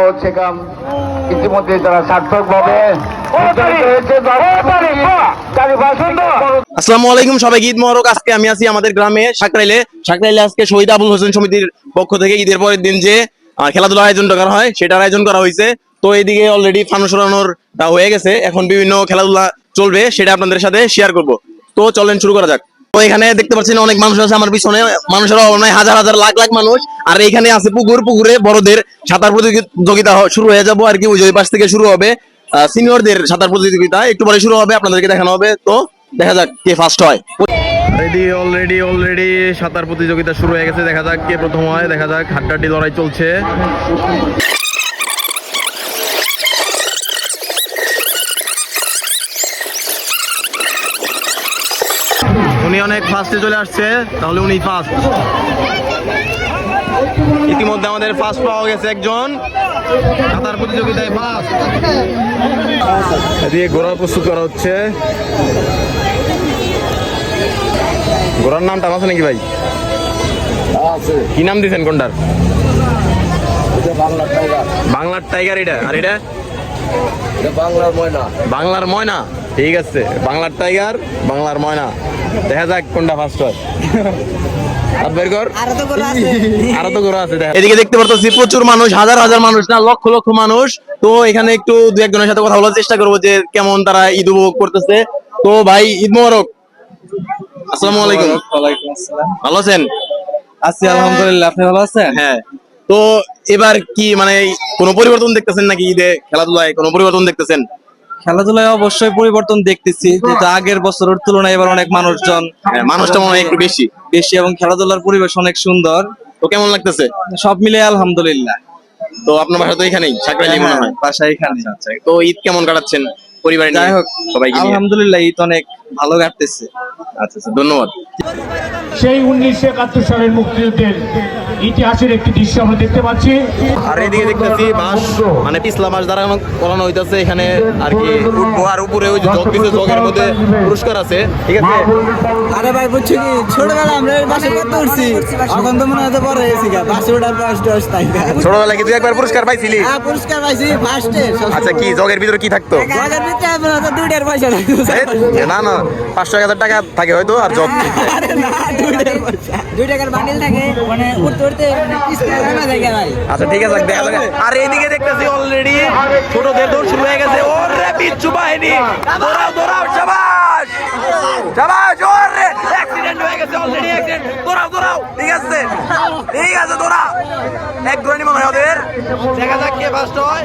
হচ্ছে কাম ইতিমধ্যে তারা সার্থকভাবে। আসসালামু আলাইকুম, সবাই ঈদ মোবারক। আজকে আমি আছি আমাদের গ্রামে সাকরাইলে আজকে শহীদ আবুল হোসেন সমিতির পক্ষ থেকে ঈদের পরের দিন যে খেলাধুলার আয়োজন করা হয় সেটার আয়োজন করা হয়েছে। তো এইদিকে অলরেডি ফানুস উড়ানোর হয়ে গেছে, এখন বিভিন্ন খেলাধুলা চলবে, সেটা আপনাদের সাথে শেয়ার করব। তো চলেন শুরু করা যাক। তো এখানে দেখতে পাচ্ছেন অনেক মানুষ আছে আমার পিছনে, মানুষের অভাব নাই, হাজার হাজার লাখ লাখ মানুষ। আর এখানে আছে পুকুরে বড়দের সাঁতার প্রতিযোগিতা শুরু হয়ে যাবো আর কি, ওই পাশ থেকে শুরু হবে সিনিয়রদের সাঁতার প্রতিযোগিতা, একটু পরে শুরু হবে, আপনাদেরকে দেখানো হবে। তো দেখা যাক কে ফার্স্ট হয়। অলরেডি সাঁতার প্রতিযোগিতা শুরু হয়ে গেছে, দেখা যাক কে প্রথম হয়, দেখা যাক হাড্ডাহাড্ডি লড়াই চলছে। উনি অনেক ফার্স্টে চলে আসছে, তাহলে উনি ফার্স্ট। ইতিমধ্যে আমাদের ফার্স্ট পাওয়া গেছে একজন সাঁতার প্রতিযোগিতায় ফার্স্ট। এদিকে ঘোড়া প্রস্তুত করা হচ্ছে। ঘোড়ার নামটা আছে নাকি ভাই? কি নাম দিয়েছেন কোনটার? বাংলার টাইগার। এটা আর এটা বাংলার ময়না। ঠিক আছে, বাংলার টাইগার, বাংলার ময়না। দেখা যাক কোনটা ফার্স্ট হয়। এদিকে দেখতে পারতেছি প্রচুর মানুষ, হাজার হাজার মানুষ না, লক্ষ লক্ষ মানুষ। তো এখানে একটু দু একজনের সাথে কথা বলার চেষ্টা করবো যে কেমন তারা ঈদ উপভোগ করতেছে। তো ভাই ঈদ মোবারক। আসসালামু আলাইকুম। ভালো আছেন? আছি আলহামদুলিল্লাহ, আপনি ভালো আছেন? হ্যাঁ। তো এবার কি মানে কোনো পরিবর্তন দেখতেছেন নাকি ঈদে খেলাধুলায় কোনো পরিবর্তন দেখতেছেন? খেলাধুলায় অবশ্যই পরিবর্তন দেখতেছি, যেটা আগের বছরের তুলনায় এবার অনেক মানুষজন, মানুষটা মনে হয় একটু বেশি এবং খেলাধুলার পরিবেশ অনেক সুন্দর। তো কেমন লাগতেছে? সব মিলে আলহামদুলিল্লাহ। তো আপনার বাসা তো এখানেই সাকরাইলি মনে হয়? বাসা এখানে। আচ্ছা, তো ঈদ কেমন কাটাচ্ছেন পরিবারে নিয়ে? যাই হোক, সবাইকে নিয়ে আলহামদুলিল্লাহ ঈদ অনেক ভালো কাটতেছে। আচ্ছা, ধন্যবাদ। সেই 1971 সালের মুক্তিযুদ্ধের ইতিহাসের একটি দৃশ্য আমরা দেখতে পাচ্ছি। আর এদিকে দেখতেছি বাস, মানে পিছলা বাস দ্বারা করানো হইতাছে এখানে আর কি। উঠবো আর উপরে ওই যে জগ দিছে, জগের মধ্যে পুরস্কার আছে। ঠিক আছে। আরে ভাই বুঝছো কি, ছোটবেলা আমরা বাসে কত উঠছি, এখন তো মনে হচ্ছে বড় হয়েছি গা, বাসে ওঠার বয়স তাই না। ছোটবেলায় কি তুই একবার পুরস্কার পাইছিলি? হ্যাঁ, পুরস্কার পাইছি ফার্স্টে। আচ্ছা, কি জগের ভিতরে কি থাকতো? জগের ভিতরে আপনার তো 2টার পয়সা থাকতো। না 500-1000 টাকা থাকে হয়তো, আর জগ আরে না, 2টার পয়সা, 2 টাকার বান্ডিল থাকে, মানে উঠতে উঠতে পিছনে রানা যায় ভাই। আচ্ছা ঠিক আছে, দেখা যাক। আর এইদিকে দেখতেছি অলরেডি ছোটদের দৌড় শুরু হয়ে গেছে। ওরে বিচ্ছু বাহিনী, দৌড়াও, শাবাশ শাবাশ। ওরে অ্যাক্সিডেন্ট হয়ে গেছে অলরেডি, অ্যাক্সিডেন্ট। দৌড়াও। ঠিক আছে, দৌড়া। এক ধরে মনে হয় ওদের। দেখা যাক কে ফার্স্ট হয়।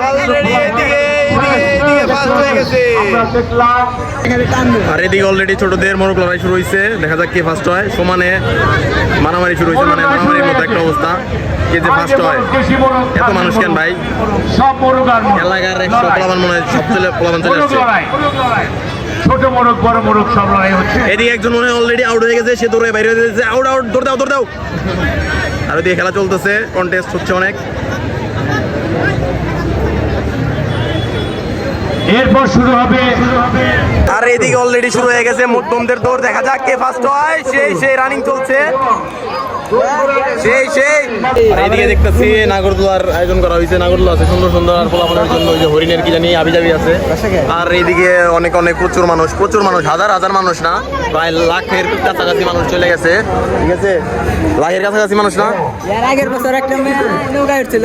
অলরেডি এদিকে ফার্স্ট হয়ে গেছে। আর এদিকে অলরেডি ছোটদের মোরগ লড়াই শুরু হয়েছে, দেখা যাক কে ফার্স্ট হয়। সমানে মারামারি শুরু হয়েছে, মানে মারামারির মতো একটা অবস্থা। কে যে ফার্স্ট হয়। এত মানুষ কেন ভাই? এলাকার 100 পোলাপান মনে হয়, সব পোলাপান চলে আসছে। ছোট মোরগ বড় মোরগ সব লড়াই হচ্ছে। এদিকে একজন মনে হয় অলরেডি আউট হয়ে গেছে, সে দৌড়ে বাইরে হয়ে গেছে। আউট, দৌড় দাও। আর ওদিকে খেলা চলতেছে, কন্টেস্ট হচ্ছে অনেক। এরপর শুরু হবে। আর এদিকে অলরেডি শুরু হয়ে গেছে মধ্যমদের দৌড়, দেখা যাক কে ফার্স্ট হয়। সেই রানিং চলছে, এদিকে দেখতেছি নাগরদোলার আয়োজন করা হয়েছে। নাগরদোলা আছে সুন্দর সুন্দর, আর পোলাপানের জন্য ওই যে হরিণের কি জানি আবিজাবি আছে। আর এইদিকে অনেক প্রচুর মানুষ, হাজার হাজার মানুষ না, প্রায় লাখের কাছাকাছি মানুষ চলে গেছে। ঠিক আছে, লাখের কাছাকাছি মানুষ না। এর আগের বছর একটা নৌকায় উঠছিল,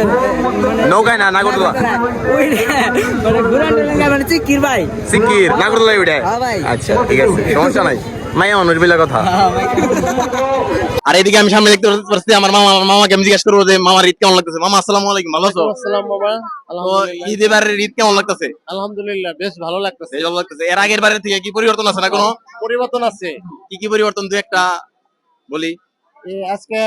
নৌকায় না, নাগরদোলা। মানে চিকির ভাই, সিকির নাগরদোলাই ওইটা। আচ্ছা ঠিক আছে, সমস্যা নাই, মাইয়া মানুষ বিলা কথা। আর এদিকে আমি সামনে দেখতে পাচ্ছি আমার মামাকে আমি জিজ্ঞেস করবো যে মামার ঈদ কেমন লাগতেছে। মামা আসসালামু আলাইকুম, ভালো আছো? ঈদ এবারের ঈদ কেমন লাগতেছে? আলহামদুলিল্লাহ বেশ ভালো লাগতেছে। এর আগের বারের থেকে কি পরিবর্তন আছে না? কোনো পরিবর্তন আছে। কি পরিবর্তন তুই একটা বলি। আজকে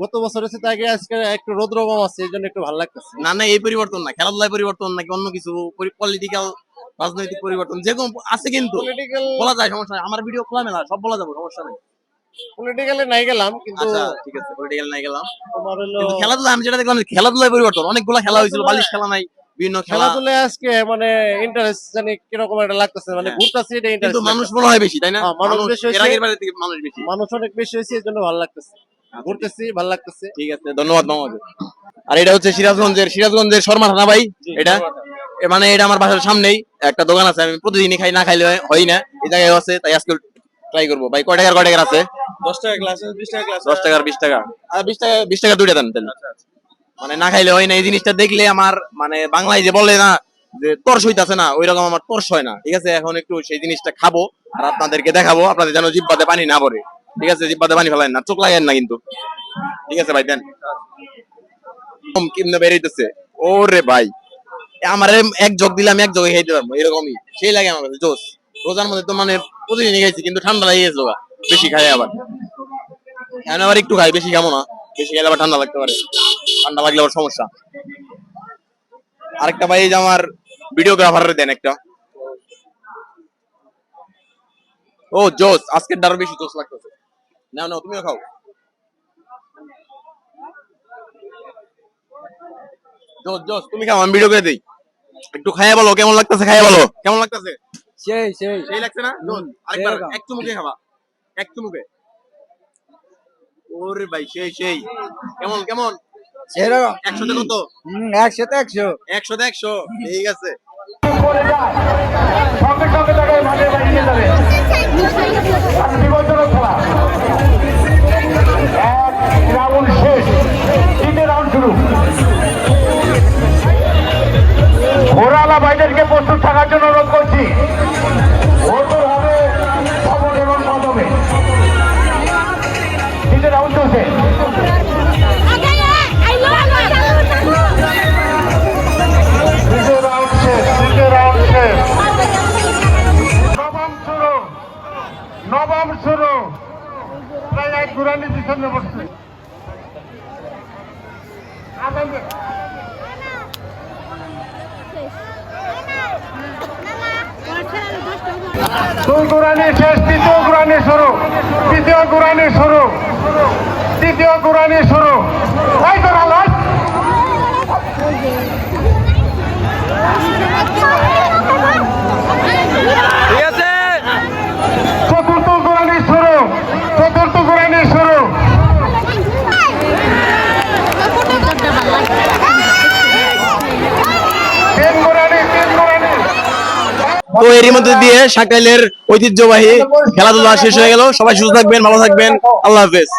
গত বছর হচ্ছে তাকে আজকে একটু রোদ্র কম আছে, এই জন্য একটু ভালো লাগতেছে। না এই পরিবর্তন না, খেলাধুলায় পরিবর্তন নাকি অন্য কিছু পলিটিক্যাল রাজনৈতিক পরিবর্তন যে কোনো আছে, কিন্তু বলা যায়, সমস্যা নাই। আমার ভিডিও খোলা মেলা, সব বলা যাবে, সমস্যা নাই। পলিটিক্যালে নাই গেলাম, কিন্তু আচ্ছা ঠিক আছে, পলিটিক্যাল নাই গেলাম। তোমার হলো খেলাধুলা আমি যেটা দেখলাম, খেলাধুলায় পরিবর্তন, অনেকগুলা খেলা হয়েছিল, বালিশ খেলা নাই, বিভিন্ন খেলাধুলায় আজকে মানে ইন্টারেস্ট জানি কিরকম একটা লাগতেছে, মানে ঘুরতেছে, এটা ইন্টারেস্ট। কিন্তু মানুষ মনে হয় বেশি, তাই না? মানুষ বেশি হয়েছে, এর আগের বারের থেকে মানুষ বেশি, মানুষ অনেক বেশি হয়েছে, এর জন্য ভালো লাগতেছে, ঘুরতেছি, ভালো লাগতেছে। ঠিক আছে, ধন্যবাদ মামাকে। আর এটা হচ্ছে সিরাজগঞ্জের শর্মা থানা ভাই। এটা মানে এটা আমার বাসার সামনেই একটা দোকান আছে, আমি প্রতিদিনই খাই, না খাইলে হয় না, এই জায়গায় আছে, তাই আজকে ট্রাই করবো। ভাই কয় টাকার আছে? 10 টাকা গ্লাস 20 টাকা গ্লাস 10 টাকার 20 টাকা, আর 20 টাকা দুইটা দেন তাহলে। মানে না খাইলে হয় না, এই জিনিসটা দেখলে আমার মানে বাংলায় যে বলে না যে তর্স হইতাছে না, ওইরকম আমার তর্স হয় না। ঠিক আছে, এখন একটু সেই জিনিসটা খাবো আর আপনাদেরকে দেখাবো, আপনাদের যেন জিব্বাতে পানি না পড়ে। ঠিক আছে, জিব্বাতে পানি ফেলেন না, চোখ লাগায়েন না কিন্তু। ঠিক আছে ভাই, দেন। কেমনে বেরিয়েছে ওরে ভাই, আমার এক জগ দিলে আমি এক জগে খাইতে পারবো, এরকমই সেই লাগে আমার কাছে জোস। রোজার মধ্যে তো মানে প্রতিদিনই খাইছি, কিন্তু ঠান্ডা লেগে গেছে বেশি খাই, আবার এখন আবার একটু খাই, বেশি খাবো না, বেশি খাইলে আবার ঠান্ডা লাগতে পারে, ঠান্ডা লাগলে আবার সমস্যা। আরেকটা ভাই, এই যে আমার ভিডিওগ্রাফার দেন একটা। ও জোস, আজকের আরো বেশি জোস লাগতেছে। না না, তুমিও খাও। জোস জোস, তুমি খাও, আমি ভিডিও করে দিই। একটু খাইয়া বলো কেমন লাগতেছে, খাইয়া বলো কেমন লাগতেছে। সেই লাগছে না? জোস, আরেকবার এক চুমুকে খাবা, এক চুমুকে। ওরে ভাই, সেই কেমন কেমন? সেরকম 100 কত? 100 100 100 100, ঠিক আছে। সঙ্গে সঙ্গে তাকে ভাগে বাড়িয়ে যাবে। আর বিপজ্জনক খেলা, এক রাউন্ড শেষ, তিনটে রাউন্ড শুরু। ঘোড়ালা বাইদেরকে প্রস্তুত থাকার জন্য অনুরোধ করছি। ভোটর হবে শপথ এবং কদমে। তিনটে রাউন্ড চলছে। নবম শুরু, প্রায় এক ঘুরানি পিছনে বসছে। দুই ঘুরানি শেষ, তৃতীয় ঘুরানি শুরু, তৃতীয় ঘুরানি শুরু, তৃতীয় ঘুরানি শুরু। এই তো রালাই ঠিক আছে, চতুর্থ ঘুরানি শুরু, চতুর্থ ঘুরানি শুরু। তিন ঘুরানি, তিন ঘুরানি। তো এরই মধ্যে দিয়ে সাকরাইলের ঐতিহ্যবাহী খেলাধুলা শেষ হয়ে গেল। সবাই সুস্থ থাকবেন, ভালো থাকবেন, আল্লাহ হাফেজ।